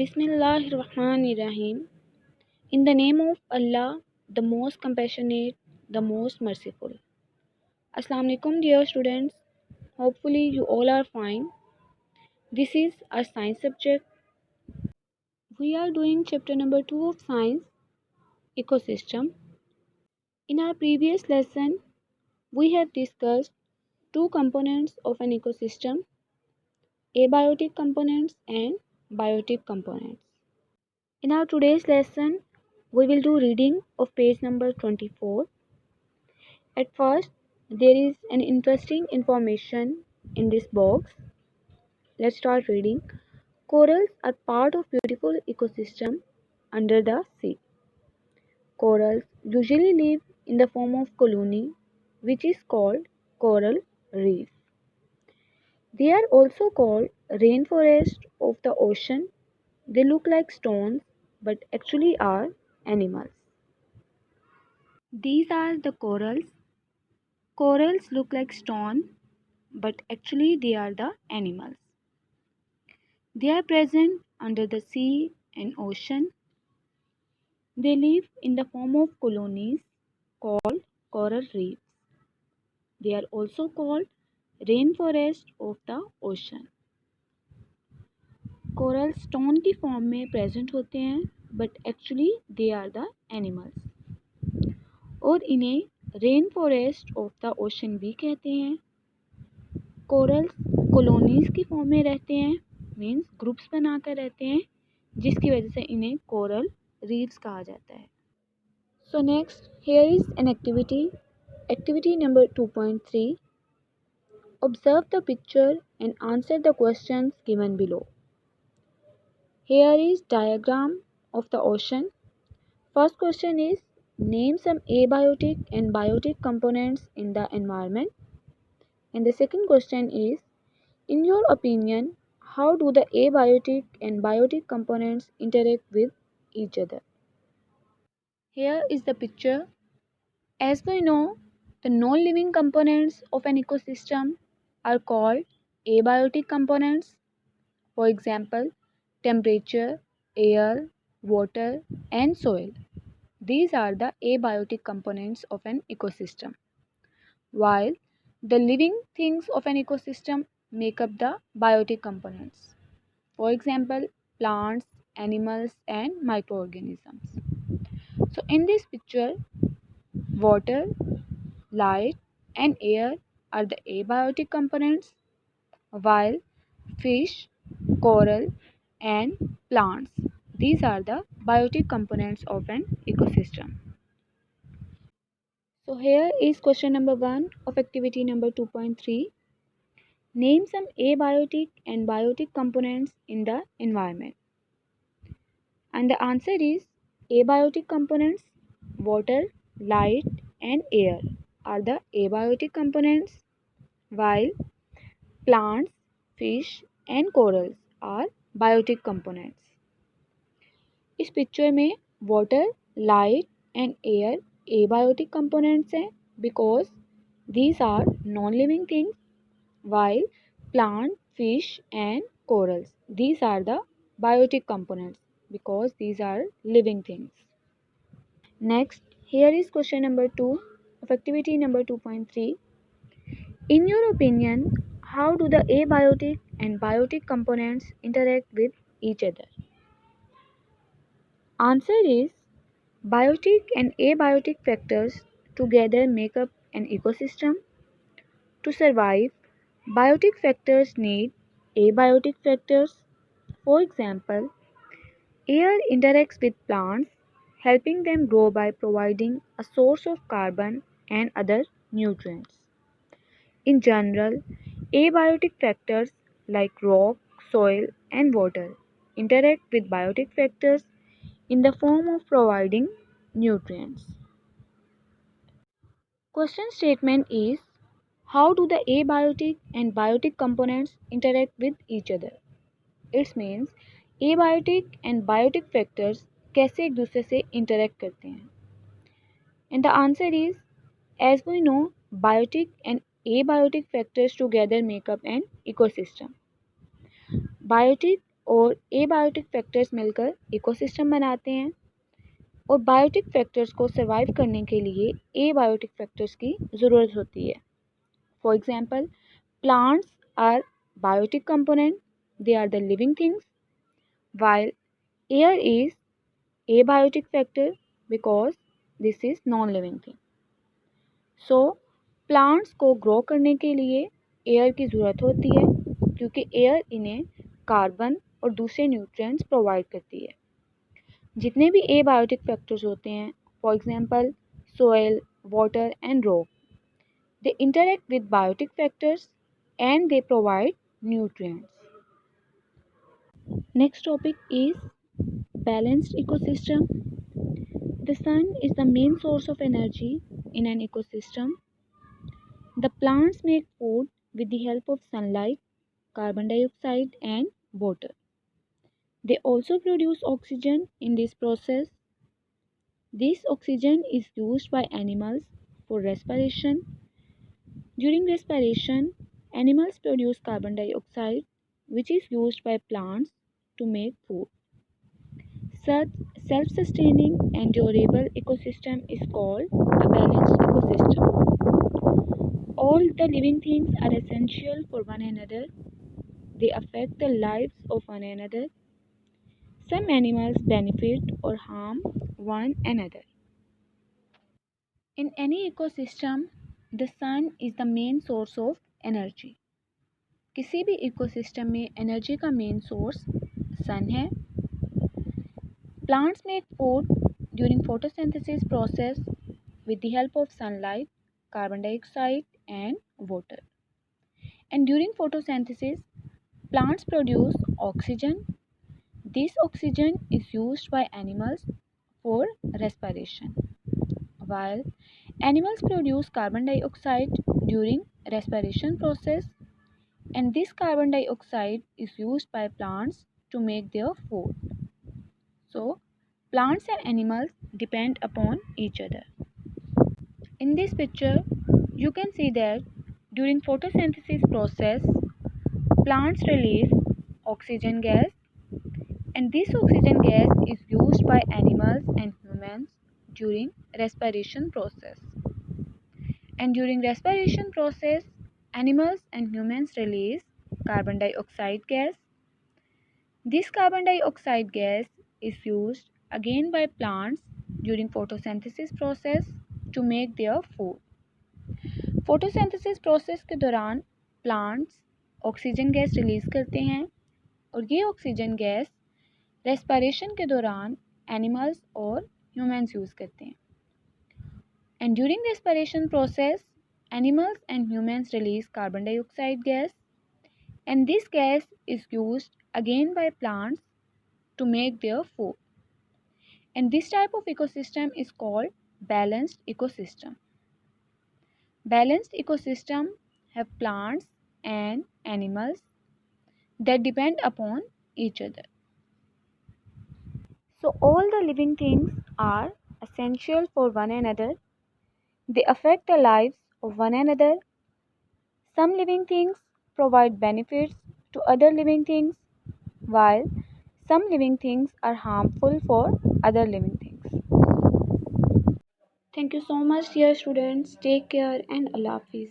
Bismillahirrahmanirrahim. In the name of Allah, the most compassionate, the most merciful. Assalamu alaikum, dear students. Hopefully, you all are fine. This is our science subject. We are doing chapter number 2 of science, ecosystem. In our previous lesson, we have discussed two components of an ecosystem, abiotic components and biotic components. In our today's lesson, we will do reading of page number 24. At first, there is an interesting information in this box. Let's start reading. Corals are part of beautiful ecosystem under the sea. Corals usually live in the form of colony, which is called coral reef. They are also called rainforest of the ocean. They look like stones but actually are animals. These are the corals. Corals look like stone but actually they are the animals. They are present under the sea and ocean. They live in the form of colonies called coral reefs. They are also called rainforest of the ocean. Coral stone की form में present होते हैं but actually they are the animals और इन्हें rain forest of the ocean भी कहते हैं. Corals colonies की फॉर्म में रहते हैं मीन्स ग्रुप्स बनाकर रहते हैं जिसकी वजह से इन्हें कोरल रीफ्स कहा जाता है. So next here is an activity number 2.3. Observe the picture and answer the questions given below. Here is diagram of the ocean. First question is name some abiotic and biotic components in the environment. And the second question is in your opinion how do the abiotic and biotic components interact with each other? Here is the picture. As we know, the non-living components of an ecosystem are called abiotic components. For example, temperature, air, water, and soil. These are the abiotic components of an ecosystem. While the living things of an ecosystem make up the biotic components. For example, plants, animals, and microorganisms. So, in this picture, water, light, and air are the abiotic components, while fish, coral, and plants. These are the biotic components of an ecosystem. So here is question number 1 of activity number 2.3. Name some abiotic and biotic components in the environment. And the answer is abiotic components, water, light, and air are the abiotic components, while plants, fish, and corals are biotic components. इस picture में water, light and air abiotic components हैं because these are non living things while plant, fish and corals these are the biotic components because these are living things. Next, here is question number 2 of activity number 2.3. In your opinion, how do the abiotic and biotic components interact with each other? Answer is biotic and abiotic factors together make up an ecosystem. To survive, biotic factors need abiotic factors. For example, air interacts with plants, helping them grow by providing a source of carbon and other nutrients. In general, abiotic factors like rock, soil, and water interact with biotic factors in the form of providing nutrients. Question statement is how do the abiotic and biotic components interact with each other? It means abiotic and biotic factors कैसे एक दूसरे से interact करते हैं. And the answer is as we know biotic and abiotic factors together make up an ecosystem. Biotic और abiotic factors मिलकर ecosystem बनाते हैं। और बायोटिक फैक्टर्स को सर्वाइव करने के लिए एबायोटिक फैक्टर्स की ज़रूरत होती है। For example, plants are biotic component, they are the living things, while air is abiotic factor because this is non-living thing. So plants को ग्रो करने के लिए एयर की ज़रूरत होती है क्योंकि एयर इन्हें कार्बन और दूसरे न्यूट्रिएंट्स प्रोवाइड करती है। जितने भी एबायोटिक फैक्टर्स होते हैं, for example soil, water and rock, they interact with biotic factors and they provide nutrients. Next topic is balanced ecosystem. The sun is the main source of energy in an ecosystem. The plants make food with the help of sunlight, carbon dioxide, and water. They also produce oxygen in this process. This oxygen is used by animals for respiration. During respiration, animals produce carbon dioxide, which is used by plants to make food. Such self-sustaining and durable ecosystem is called a balanced ecosystem. All the living things are essential for one another. They affect the lives of one another. Some animals benefit or harm one another. In any ecosystem, the sun is the main source of energy. किसी भी ecosystem में energy का main source सन है। Plants make food during photosynthesis process with the help of sunlight, carbon dioxide, and water. And during photosynthesis, plants produce oxygen. This oxygen is used by animals for respiration, while animals produce carbon dioxide during respiration process, and this carbon dioxide is used by plants to make their food. So, plants and animals depend upon each other. In this picture, you can see that during photosynthesis process, plants release oxygen gas, and this oxygen gas is used by animals and humans during respiration process. And during respiration process, animals and humans release carbon dioxide gas. This carbon dioxide gas is used again by plants during photosynthesis process to make their food. Photosynthesis process के दौरान plants oxygen gas release करते हैं और ये oxygen gas respiration के दौरान animals और humans use करते हैं। And during respiration process, animals and humans release carbon dioxide gas, and this gas is used again by plants to make their food. And this type of ecosystem is called balanced ecosystem. Balanced ecosystem have plants and animals that depend upon each other. So all the living things are essential for one another. They affect the lives of one another. Some living things provide benefits to other living things, while some living things are harmful for other living things. Thank you so much, dear students. Take care and Allah Hafiz.